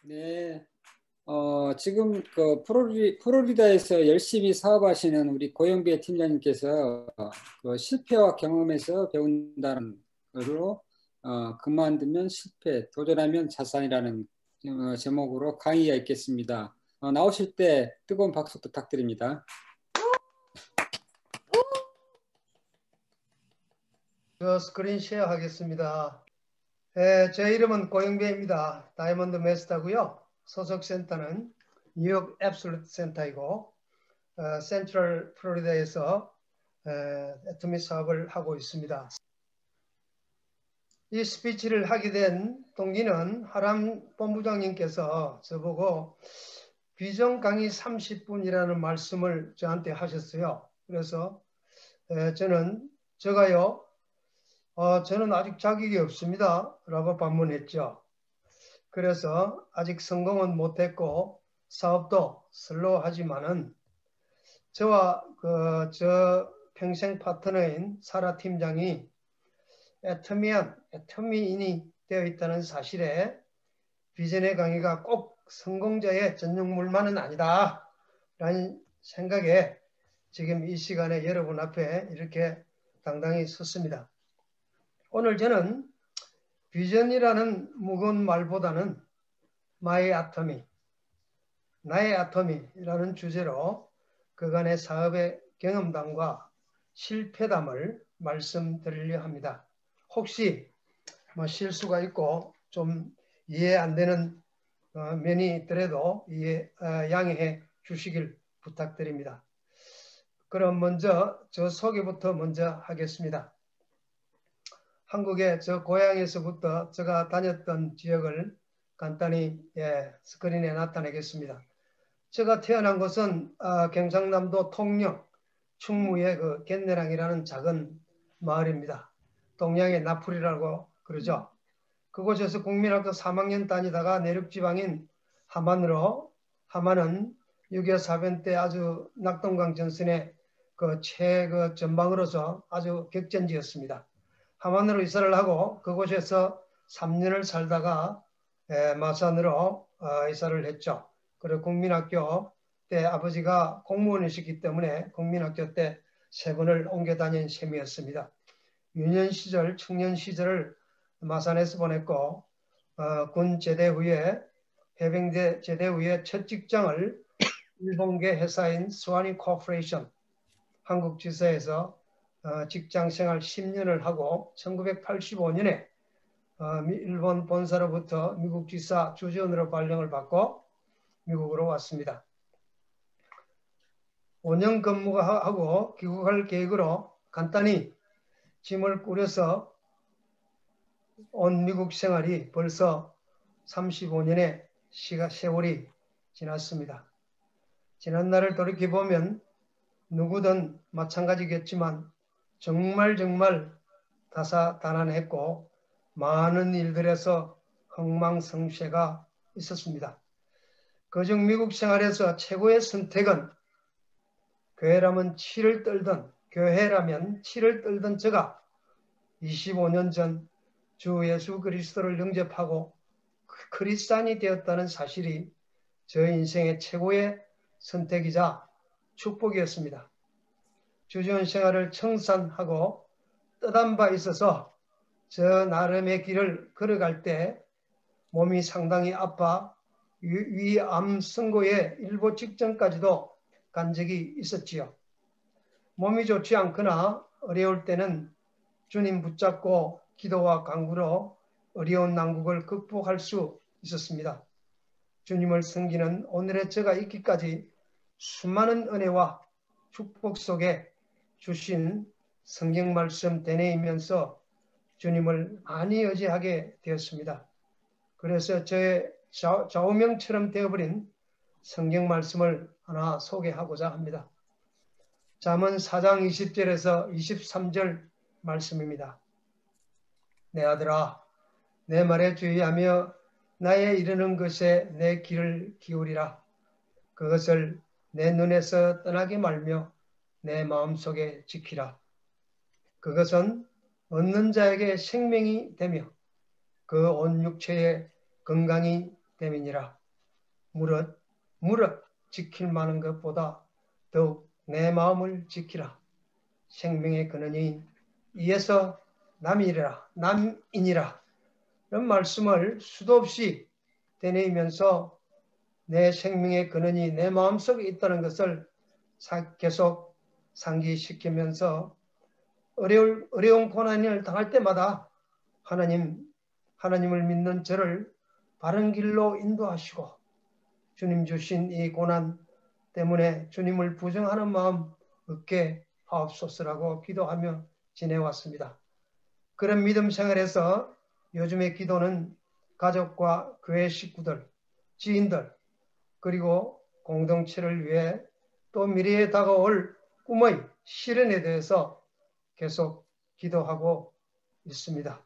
네, 지금 그 플로리다에서 열심히 사업하시는 우리 고영배 팀장님께서 그 실패와 경험에서 배운다는 걸로 그만두면 실패, 도전하면 자산이라는 제목으로 강의가 있겠습니다. 나오실 때 뜨거운 박수 부탁드립니다. 스크린 쉐어 하겠습니다. 제 이름은 고영배입니다. 다이아몬드 메스터고요. 소속 센터는 뉴욕 앱솔루트 센터이고 센트럴 플로리다에서 애터미 사업을 하고 있습니다. 이 스피치를 하게 된 동기는 하람 본부장님께서 저보고 비전 강의 30분이라는 말씀을 저한테 하셨어요. 그래서 제가요 저는 아직 자격이 없습니다 라고 반문했죠. 그래서 아직 성공은 못했고 사업도 슬로우하지만은 저와 저 평생 파트너인 사라 팀장이 애터미인이 되어 있다는 사실에 비전의 강의가 꼭 성공자의 전용물만은 아니다 라는 생각에 지금 이 시간에 여러분 앞에 이렇게 당당히 섰습니다. 오늘 저는 비전이라는 무거운 말보다는 마이 아토미, 나의 아토미라는 주제로 그간의 사업의 경험담과 실패담을 말씀드리려 합니다. 혹시 실수가 있고 좀 이해 안 되는 면이 있더라도 양해해 주시길 부탁드립니다. 그럼 먼저 저 소개부터 먼저 하겠습니다. 한국의 저 고향에서부터 제가 다녔던 지역을 간단히 스크린에 나타내겠습니다. 제가 태어난 곳은 경상남도 통영 충무의 그 갯내랑이라는 작은 마을입니다. 동양의 나풀이라고 그러죠. 그곳에서 국민학교 3학년 다니다가 내륙지방인 하만은 6.25 사변 때 아주 낙동강 전선의 그 전방으로서 아주 격전지였습니다. 하만으로 이사를 하고 그곳에서 3년을 살다가 마산으로 이사를 했죠. 그리고 국민학교 때 아버지가 공무원이셨기 때문에 국민학교 때 3번을 옮겨 다닌 셈이었습니다. 유년 시절, 청년 시절을 마산에서 보냈고 군 제대 후에 해병대 제대 후에 첫 직장을 일본계 회사인 스와니 코퍼레이션 한국 지사에서 직장 생활 10년을 하고 1985년에 일본 본사로부터 미국 지사 주재원으로 발령을 받고 미국으로 왔습니다. 5년 근무하고 귀국할 계획으로 간단히 짐을 꾸려서 온 미국 생활이 벌써 35년의 세월이 지났습니다. 지난 날을 돌이켜보면 누구든 마찬가지겠지만 정말 다사다난했고 많은 일들에서 흥망성쇠가 있었습니다. 그중 미국 생활에서 최고의 선택은 교회라면 치를 떨던 제가 25년 전 주 예수 그리스도를 영접하고 크리스찬이 되었다는 사실이 저 인생의 최고의 선택이자 축복이었습니다. 주지원 생활을 청산하고 떠난 바 있어서 저 나름의 길을 걸어갈 때 몸이 상당히 아파 위암 선고의 일보 직전까지도 간 적이 있었지요. 몸이 좋지 않거나 어려울 때는 주님 붙잡고 기도와 간구로 어려운 난국을 극복할 수 있었습니다. 주님을 섬기는 오늘의 제가 있기까지 수많은 은혜와 축복 속에 주신 성경 말씀 되뇌이면서 주님을 많이 의지하게 되었습니다. 그래서 저의 좌우명처럼 되어버린 성경 말씀을 하나 소개하고자 합니다. 잠언 4장 20절에서 23절 말씀입니다. 내 아들아, 내 말에 주의하며 나의 이르는 것에 내 귀를 기울이라. 그것을 내 눈에서 떠나게 말며 내 마음속에 지키라. 그것은 얻는 자에게 생명이 되며 그 온 육체의 건강이 됨이니라. 무릇 지킬 만한 것보다 더욱 내 마음을 지키라. 생명의 근원이 이에서 남이니라. 이런 말씀을 수도 없이 되뇌이면서 내 생명의 근원이 내 마음속에 있다는 것을 계속 상기시키면서 어려운 고난을 당할 때마다 하나님을 믿는 저를 바른 길로 인도하시고 주님 주신 이 고난 때문에 주님을 부정하는 마음 얻게 하옵소서라고 기도하며 지내왔습니다. 그런 믿음 생활에서 요즘의 기도는 가족과 교회 식구들, 지인들, 그리고 공동체를 위해 또 미래에 다가올 꿈의 실현에 대해서 계속 기도하고 있습니다.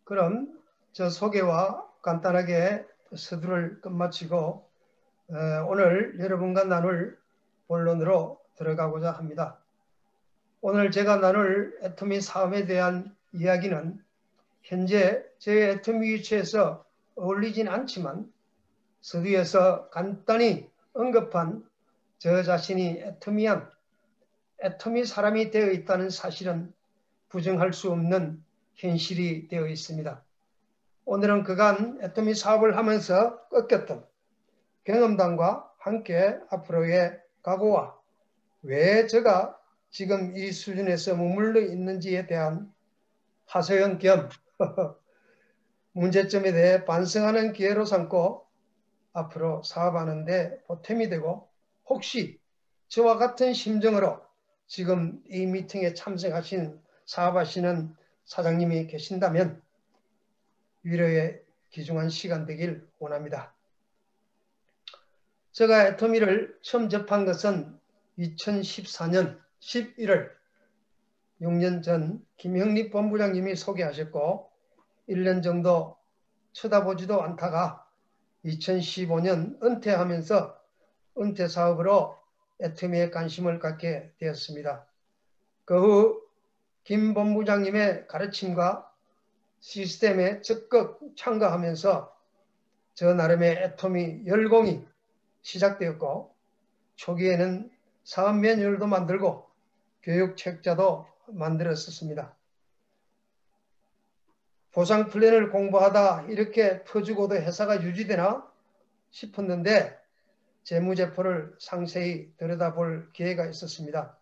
그럼 저 소개와 간단하게 서두를 끝마치고 오늘 여러분과 나눌 본론으로 들어가고자 합니다. 오늘 제가 나눌 애터미 싸움에 대한 이야기는 현재 제 애터미 위치에서 어울리진 않지만 서두에서 간단히 언급한 저 자신이 애터미 사람이 되어 있다는 사실은 부정할 수 없는 현실이 되어 있습니다. 오늘은 그간 애터미 사업을 하면서 꺾였던 경험담과 함께 앞으로의 각오와 왜 제가 지금 이 수준에서 머물러 있는지에 대한 하소연 겸 문제점에 대해 반성하는 기회로 삼고 앞으로 사업하는 데 보탬이 되고 혹시 저와 같은 심정으로 지금 이 미팅에 참석하신 사업하시는 사장님이 계신다면 위로의 귀중한 시간 되길 원합니다. 제가 애터미를 처음 접한 것은 2014년 11월 6년 전 김형립 본부장님이 소개하셨고 1년 정도 쳐다보지도 않다가 2015년 은퇴하면서 은퇴 사업으로 애터미에 관심을 갖게 되었습니다. 그 후 김 본부장님의 가르침과 시스템에 적극 참가하면서 저 나름의 애터미 열공이 시작되었고 초기에는 사업 매뉴얼도 만들고 교육 책자도 만들었었습니다. 보상 플랜을 공부하다 이렇게 퍼주고도 회사가 유지되나 싶었는데 재무제표를 상세히 들여다볼 기회가 있었습니다.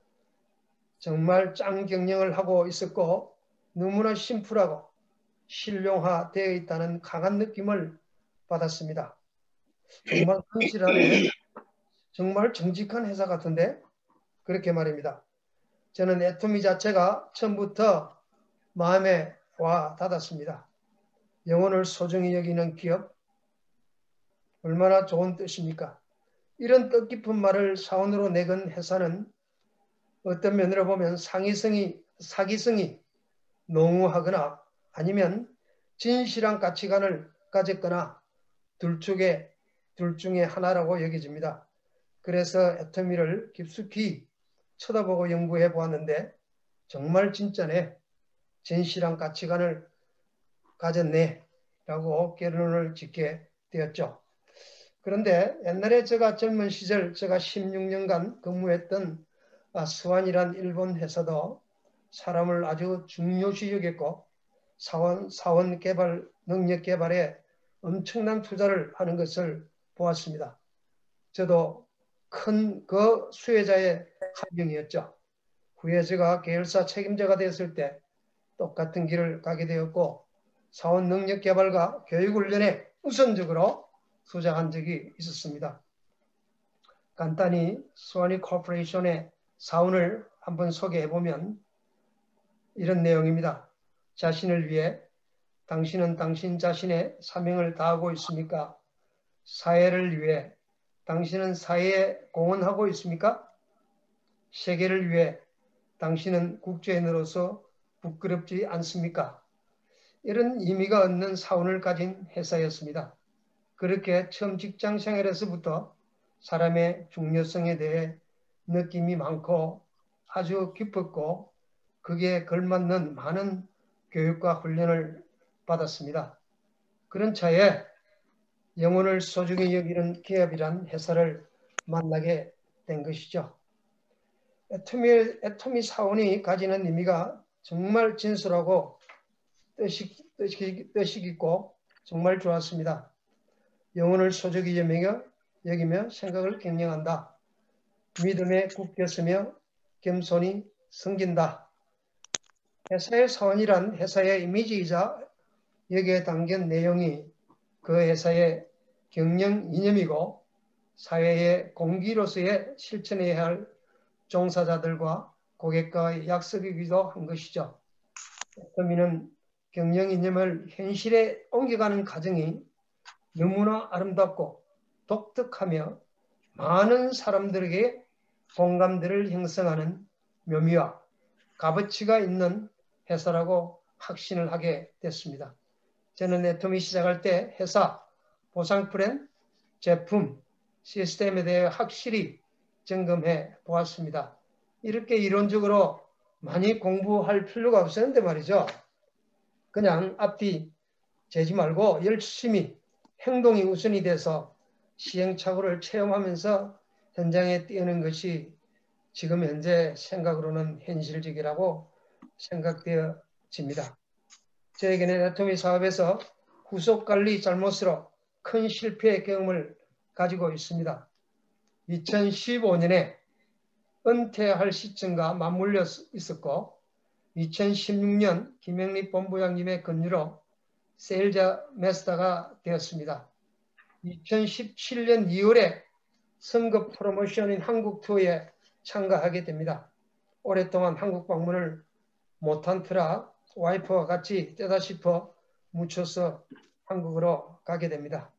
정말 짱 경영을 하고 있었고 너무나 심플하고 실용화되어 있다는 강한 느낌을 받았습니다. 정말 성실하네. 정말 정직한 회사 같은데 그렇게 말입니다. 저는 애터미 자체가 처음부터 마음에 와 닿았습니다. 영혼을 소중히 여기는 기업 얼마나 좋은 뜻입니까? 이런 뜻깊은 말을 사원으로 내건 회사는 어떤 면으로 보면 사기성이 농후하거나 아니면 진실한 가치관을 가졌거나 둘 중에 하나라고 여겨집니다. 그래서 애터미를 깊숙이 쳐다보고 연구해 보았는데 정말 진짜네, 진실한 가치관을 가졌네 라고 결론을 짓게 되었죠. 그런데 옛날에 제가 젊은 시절 제가 16년간 근무했던 스완이란 일본 회사도 사람을 아주 중요시 여겼고 사원 개발, 능력 개발에 엄청난 투자를 하는 것을 보았습니다. 저도 큰 그 수혜자의 한 명이었죠. 후에 제가 계열사 책임자가 되었을 때 똑같은 길을 가게 되었고 사원 능력 개발과 교육 훈련에 우선적으로 투자한 적이 있었습니다. 간단히 스와니 코퍼레이션의 사원을 한번 소개해 보면 이런 내용입니다. 자신을 위해 당신은 당신 자신의 사명을 다하고 있습니까? 사회를 위해 당신은 사회에 공헌하고 있습니까? 세계를 위해 당신은 국제인으로서 부끄럽지 않습니까? 이런 의미가 얻는 사원을 가진 회사였습니다. 그렇게 처음 직장 생활에서부터 사람의 중요성에 대해 느낌이 많고 아주 깊었고 그게 걸맞는 많은 교육과 훈련을 받았습니다. 그런 차에 영혼을 소중히 여기는 기업이란 회사를 만나게 된 것이죠. 애터미 사원이 가지는 의미가 정말 진솔하고 뜻이 있고 정말 좋았습니다. 영혼을 소중히 여기며 생각을 경영한다. 믿음에 굳겠으며 겸손히 섬긴다. 회사의 사원이란 회사의 이미지이자 여기에 담긴 내용이 그 회사의 경영 이념이고 사회의 공기로서의 실천해야 할 종사자들과 고객과의 약속이기도 한 것이죠. 애터미는 경영 이념을 현실에 옮겨가는 과정이 너무나 아름답고 독특하며 많은 사람들에게 공감대를 형성하는 묘미와 값어치가 있는 회사라고 확신을 하게 됐습니다. 저는 애터미 시작할 때 회사, 보상 플랜, 제품, 시스템에 대해 확실히 점검해 보았습니다. 이렇게 이론적으로 많이 공부할 필요가 없었는데 말이죠. 그냥 앞뒤 재지 말고 열심히 행동이 우선이 돼서 시행착오를 체험하면서 현장에 뛰어는 것이 지금 현재 생각으로는 현실적이라고 생각되어집니다. 저에게는 애터미 사업에서 후속관리 잘못으로 큰 실패의 경험을 가지고 있습니다. 2015년에 은퇴할 시점과 맞물려 있었고 2016년 김영립 본부장님의 권유로 세일즈 마스터가 되었습니다. 2017년 2월에 선거 프로모션인 한국 투어에 참가하게 됩니다. 오랫동안 한국 방문을 못한 터라 와이프와 같이 떼다 싶어 묻혀서 한국으로 가게 됩니다.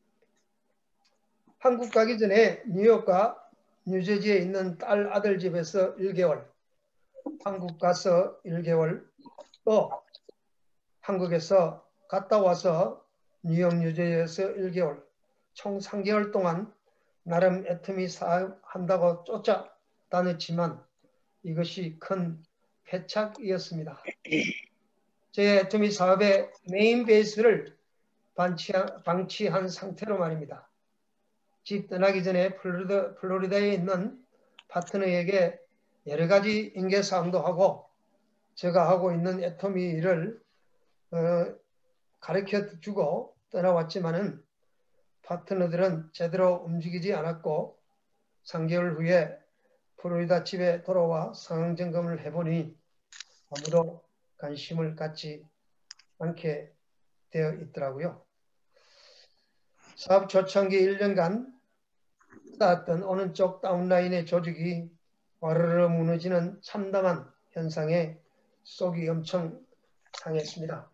한국 가기 전에 뉴욕과 뉴저지에 있는 딸 아들 집에서 1개월, 한국 가서 1개월, 또 한국에서 갔다 와서 뉴욕 뉴저지에서 1개월, 총 3개월 동안 나름 애터미 사업한다고 쫓아다녔지만 이것이 큰 패착이었습니다. 제 애터미 사업의 메인 베이스를 방치한 상태로 말입니다. 집 떠나기 전에 플로리다에 있는 파트너에게 여러 가지 인계사항도 하고 제가 하고 있는 애터미 일을 가르쳐주고 떠나왔지만은 파트너들은 제대로 움직이지 않았고 3개월 후에 플로리다 집에 돌아와 상황 점검을 해보니 아무도 관심을 갖지 않게 되어 있더라고요. 사업 초창기 1년간 쌓았던 어느 쪽 다운라인의 조직이 와르르 무너지는 참담한 현상에 속이 엄청 상했습니다.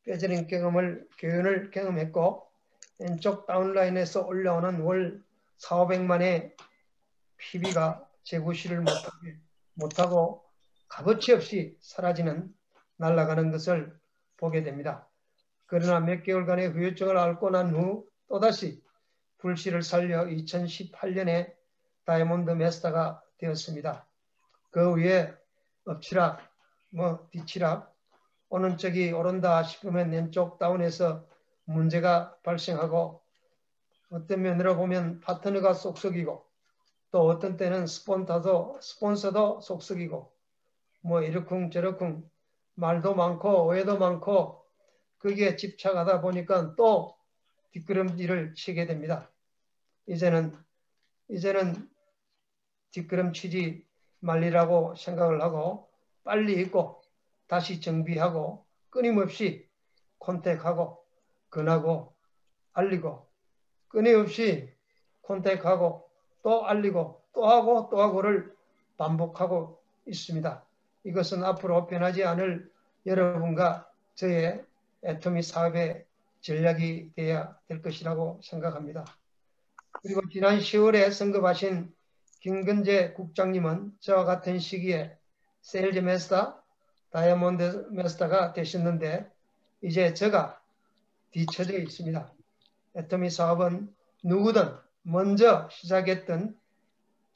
뼈저린 교훈을 경험했고 왼쪽 다운라인에서 올라오는 월 4,500만의 PB가 재구시를 못하고 값어치 없이 사라지는 날아가는 것을 보게 됩니다. 그러나 몇 개월간의 후유증을 앓고 난 후 또다시 불씨를 살려 2018년에 다이아몬드 마스터가 되었습니다. 그 후에 엎치락, 뒤치락, 오는 쪽이 오른다 싶으면 왼쪽 다운에서 문제가 발생하고 어떤 면으로 보면 파트너가 속썩이고 또 어떤 때는 스폰서도 속썩이고 이러쿵저러쿵 말도 많고 오해도 많고 거기에 집착하다 보니까 또 뒷걸음질을 치게 됩니다. 이제는 뒷걸음치지 말리라고 생각을 하고 빨리 읽고 다시 정비하고 끊임없이 컨택하고 권하고 알리고 끊임없이 컨택하고 또 알리고 또 하고 또 하고를 반복하고 있습니다. 이것은 앞으로 변하지 않을 여러분과 저의 애터미 사업의 전략이 되어야 될 것이라고 생각합니다. 그리고 지난 10월에 선급하신 김근재 국장님은 저와 같은 시기에 세일즈 마스터, 다이아몬드 마스터가 되셨는데 이제 제가 뒤처져 있습니다. 애터미 사업은 누구든 먼저 시작했든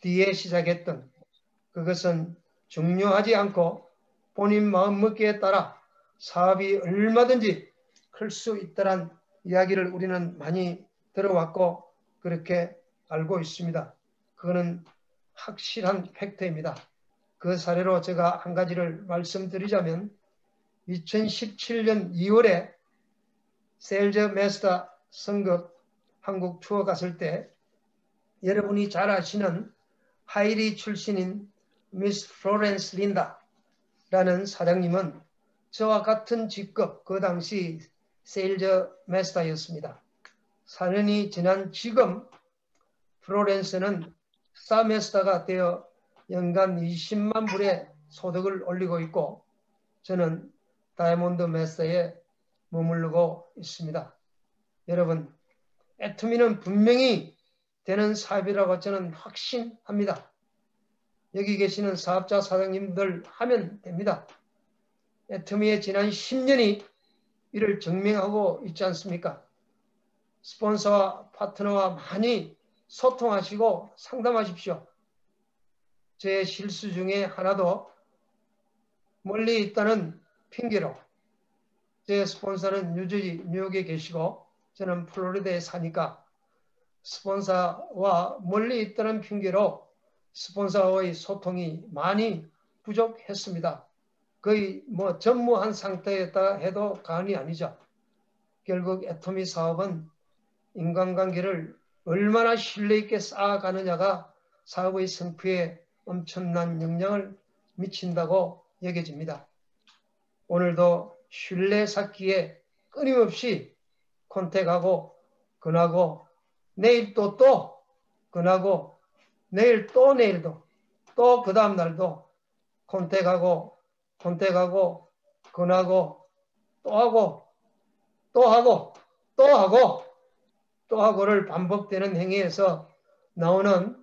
뒤에 시작했든 그것은 중요하지 않고 본인 마음먹기에 따라 사업이 얼마든지 클 수 있다란 이야기를 우리는 많이 들어왔고 그렇게 알고 있습니다. 그거는 확실한 팩트입니다. 그 사례로 제가 한 가지를 말씀드리자면 2017년 2월에 세일즈 마스터 성급 한국 투어 갔을 때 여러분이 잘 아시는 하이리 출신인 미스 플로렌스 린다라는 사장님은 저와 같은 직급 그 당시 세일즈 마스터였습니다. 4년이 지난 지금 플로렌스는 스타 마스터가 되어 연간 20만 불의 소득을 올리고 있고 저는 다이아몬드 마스터에 머무르고 있습니다. 여러분, 애터미는 분명히 되는 사업이라고 저는 확신합니다. 여기 계시는 사업자 사장님들 하면 됩니다. 애터미의 지난 10년이 이를 증명하고 있지 않습니까? 스폰서와 파트너와 많이 소통하시고 상담하십시오. 제 실수 중에 하나도 멀리 있다는 핑계로 제 스폰서는 뉴저지, 뉴욕에 계시고 저는 플로리다에 사니까 스폰서와 멀리 있다는 핑계로 스폰서와의 소통이 많이 부족했습니다. 거의 전무한 상태였다 해도 과언이 아니죠. 결국 애터미 사업은 인간관계를 얼마나 신뢰 있게 쌓아가느냐가 사업의 성패에 엄청난 영향을 미친다고 여겨집니다. 오늘도 신뢰 쌓기에 끊임없이 컨택하고 권하고 내일 또 권하고 내일 또 내일도 또 그 다음 날도 컨택하고 권하고 또 하고 또 하고 또 하고 또 하고를 반복되는 행위에서 나오는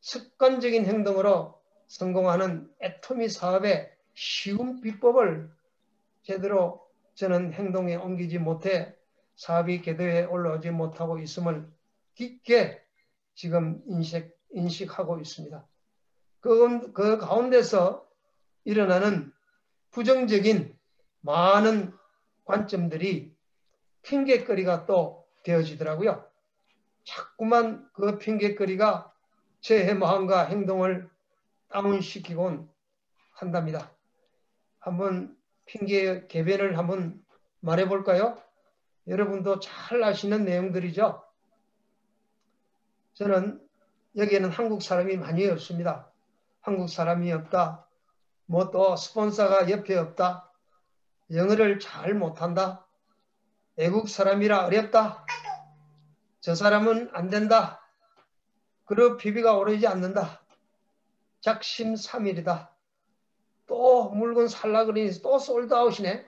습관적인 행동으로 성공하는 애터미 사업의 쉬운 비법을 제대로 저는 행동에 옮기지 못해 사업이 궤도에 올라오지 못하고 있음을 깊게 지금 인식하고 있습니다. 그 가운데서 일어나는 부정적인 많은 관점들이 핑계거리가 또 되어지더라고요. 자꾸만 그 핑계거리가 제 마음과 행동을 다운시키곤 한답니다. 한번 핑계의 개변을 한번 말해볼까요? 여러분도 잘 아시는 내용들이죠. 저는 여기에는 한국 사람이 많이 없습니다. 한국 사람이 없다. 또 스폰서가 옆에 없다. 영어를 잘 못한다. 외국 사람이라 어렵다. 저 사람은 안 된다. 그룹 PB가 오르지 않는다. 작심삼일이다. 또 물건 살라 그러니 또 솔드아웃이네.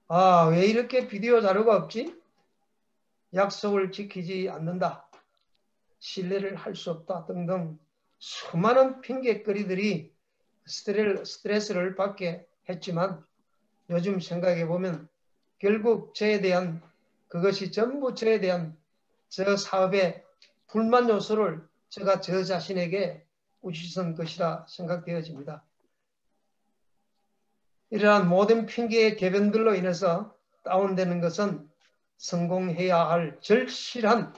아, 왜 이렇게 비디오 자료가 없지? 약속을 지키지 않는다. 신뢰를 할 수 없다. 등등 수많은 핑계거리들이 스트레스를 받게 했지만 요즘 생각해 보면 결국 그것이 전부 저에 대한 저 사업의 불만 요소를 제가 저 자신에게 우시선 것이라 생각되어집니다. 이러한 모든 핑계의 개변들로 인해서 다운되는 것은 성공해야 할 절실한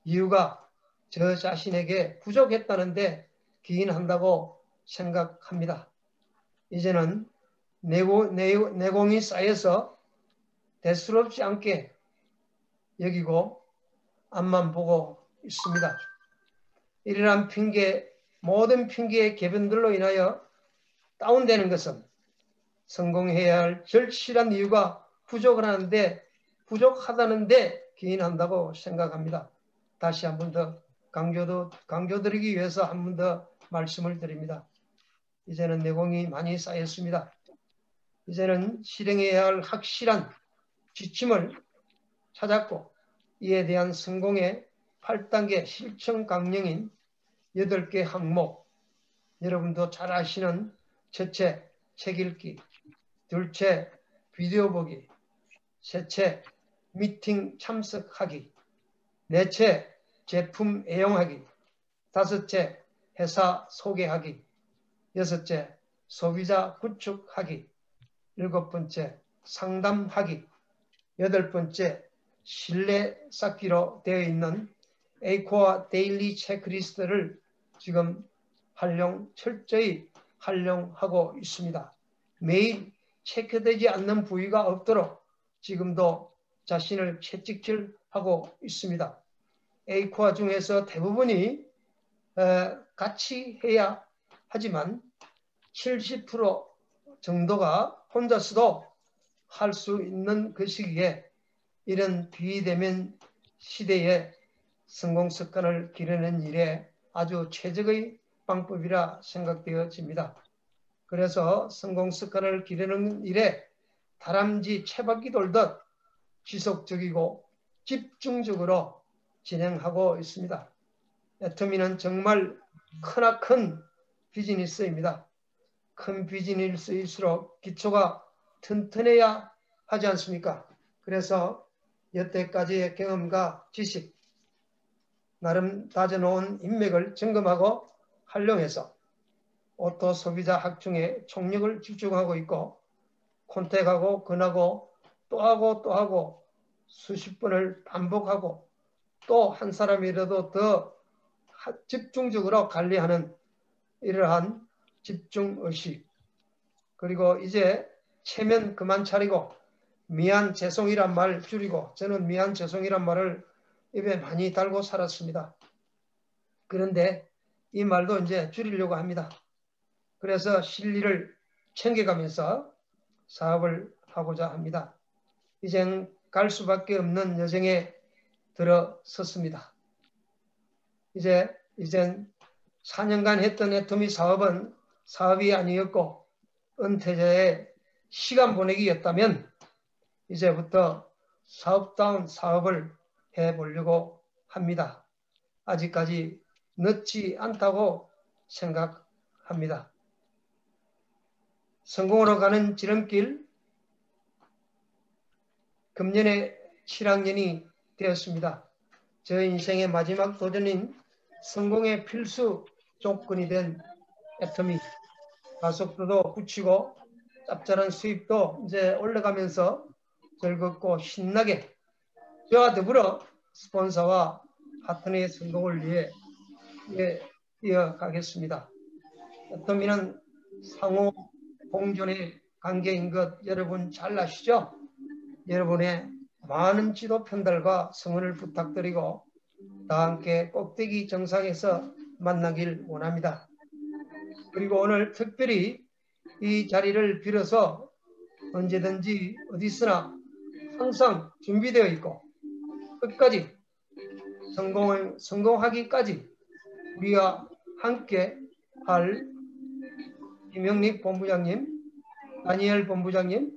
이유가 저 자신에게 부족했다는데 기인한다고 생각합니다. 이제는 내공이 쌓여서 대수롭지 않게 여기고 앞만 보고 있습니다. 이러한 모든 핑계의 개변들로 인하여 다운되는 것은 성공해야 할 절실한 이유가 부족하다는데 기인한다고 생각합니다. 다시 한 번 더 강조드리기 위해서 한 번 더 말씀을 드립니다. 이제는 내공이 많이 쌓였습니다. 이제는 실행해야 할 확실한 지침을 찾았고 이에 대한 성공의 8단계 실천 강령인 8개 항목, 여러분도 잘 아시는 첫째, 책 읽기, 둘째, 비디오 보기, 셋째, 미팅 참석하기, 넷째, 제품 애용하기, 다섯째, 회사 소개하기, 여섯째, 소비자 구축하기, 일곱 번째, 상담하기, 여덟 번째, 신뢰 쌓기로 되어 있는 에이코아 데일리 체크리스트를 지금 철저히 활용하고 있습니다. 매일 체크되지 않는 부위가 없도록 지금도 자신을 채찍질하고 있습니다. 에이코아 중에서 대부분이 같이 해야 하지만 70% 정도가 혼자서도 할 수 있는 그 시기에 이런 비대면 시대에 성공 습관을 기르는 일에 아주 최적의 방법이라 생각되어집니다. 그래서 성공 습관을 기르는 일에 다람쥐 채바퀴 돌듯 지속적이고 집중적으로 진행하고 있습니다. 애터미는 정말 크나큰 비즈니스입니다. 큰 비즈니스일수록 기초가 튼튼해야 하지 않습니까? 그래서 여태까지의 경험과 지식, 나름 다져놓은 인맥을 점검하고 활용해서 오토 소비자 학중에 총력을 집중하고 있고 컨택하고 권하고 또 하고 또 하고 수십 번을 반복하고 또 한 사람이라도 더 집중적으로 관리하는 이러한 집중의식, 그리고 이제 체면 그만 차리고 미안 죄송이란 말 줄이고, 저는 미안 죄송이란 말을 입에 많이 달고 살았습니다. 그런데 이 말도 이제 줄이려고 합니다. 그래서 실리를 챙겨가면서 사업을 하고자 합니다. 이젠 갈 수밖에 없는 여정에 들어섰습니다. 이젠 4년간 했던 애터미 사업은 사업이 아니었고 은퇴자의 시간 보내기였다면 이제부터 사업다운 사업을 해보려고 합니다. 아직까지 늦지 않다고 생각합니다. 성공으로 가는 지름길, 금년에 7학년이 되었습니다. 저 인생의 마지막 도전인 성공의 필수 조건이 된 애터미, 가속도도 붙이고 짭짤한 수입도 이제 올라가면서 즐겁고 신나게 저와 더불어 스폰서와 파트너의 성공을 위해 이어가겠습니다. 애터미는 상호 공존의 관계인 것 여러분 잘 아시죠? 여러분의 많은 지도 편달과 성원을 부탁드리고 다 함께 꼭대기 정상에서 만나길 원합니다. 그리고 오늘 특별히 이 자리를 빌어서 언제든지 어디서나 항상 준비되어 있고 끝까지 성공하기까지 우리와 함께 할 김영립 본부장님, 다니엘 본부장님,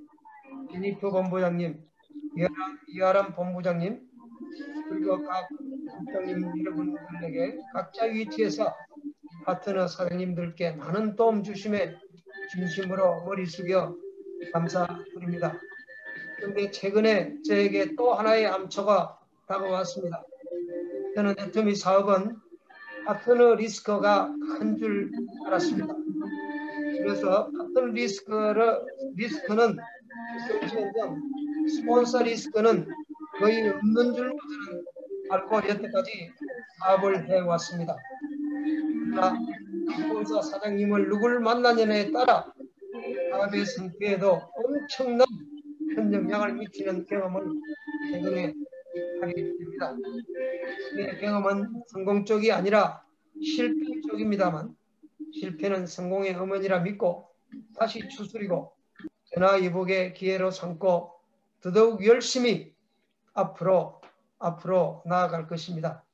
제니퍼 본부장님, 이하람 본부장님, 그리고 각 국장님 여러분들에게 각자 위치에서 파트너 사장님들께 많은 도움 주심에 진심으로 머리 숙여 감사드립니다. 그런데 최근에 저에게 또 하나의 암초가 다가왔습니다. 저는 애터미 사업은 파트너 리스크가 큰 줄 알았습니다. 그래서 파트너 리스크는 스폰서 리스크는 거의 없는 줄로 저는 알고 여태까지 사업을 해왔습니다. 그러나 스폰서 사장님을 누굴 만나느냐에 따라 사업의 성패에도 엄청난 큰 영향을 미치는 경험을 최근에 하게 됩니다. 내 경험은 성공 쪽이 아니라 실패 쪽입니다만 실패는 성공의 어머니라 믿고 다시 추스리고 전화위복의 기회로 삼고 더더욱 열심히 앞으로 나아갈 것입니다.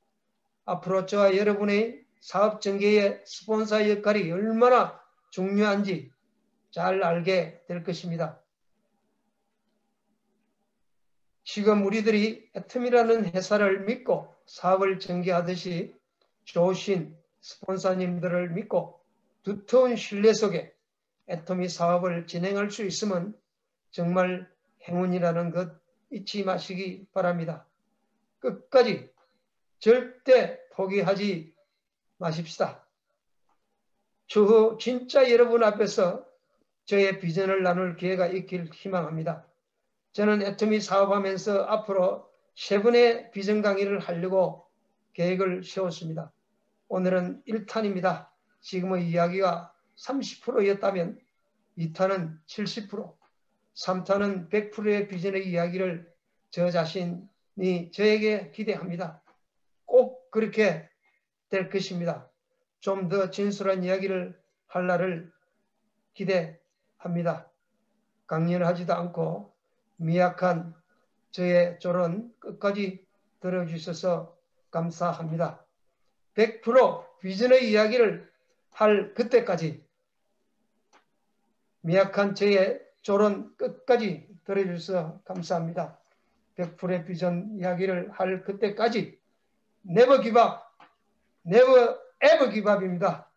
앞으로 저와 여러분의 사업 전개의 스폰서 역할이 얼마나 중요한지 잘 알게 될 것입니다. 지금 우리들이 애터미라는 회사를 믿고 사업을 전개하듯이 좋으신 스폰서님들을 믿고 두터운 신뢰 속에 애터미 사업을 진행할 수 있으면 정말 행운이라는 것 잊지 마시기 바랍니다. 끝까지 절대 포기하지 마십시다. 추후 진짜 여러분 앞에서 저의 비전을 나눌 기회가 있길 희망합니다. 저는 애터미 사업하면서 앞으로 3번의 비전 강의를 하려고 계획을 세웠습니다. 오늘은 1탄입니다. 지금의 이야기가 30%였다면 2탄은 70%, 3탄은 100%의 비전의 이야기를 저 자신이 저에게 기대합니다. 꼭 그렇게 될 것입니다. 좀 더 진솔한 이야기를 할 날을 기대합니다. 강연하지도 않고 미약한 저의 조언 끝까지 들어주셔서 감사합니다. 100% 비전의 이야기를 할 그때까지 미약한 저의 조언 끝까지 들어주셔서 감사합니다. 100%의 비전 이야기를 할 그때까지 never give up, never ever give up입니다.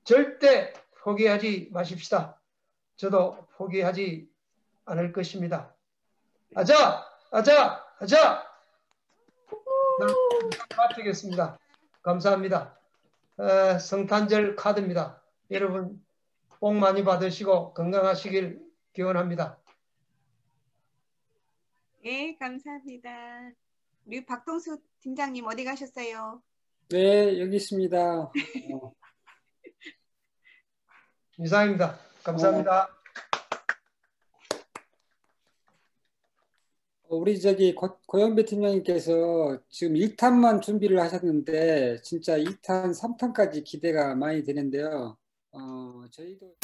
절대 포기하지 마십시다. 저도 포기하지 않을 것입니다. 아자! 아자! 아자! 마치겠습니다. 감사합니다. 성탄절 카드입니다. 여러분 복 많이 받으시고 건강하시길 기원합니다. 네, 감사합니다. 우리 박동수 팀장님 어디 가셨어요? 네, 여기 있습니다. 이상입니다. 감사합니다. 우리 저기 고영배 팀장님께서 지금 1탄만 준비를 하셨는데 진짜 2탄, 3탄까지 기대가 많이 되는데요. 저희도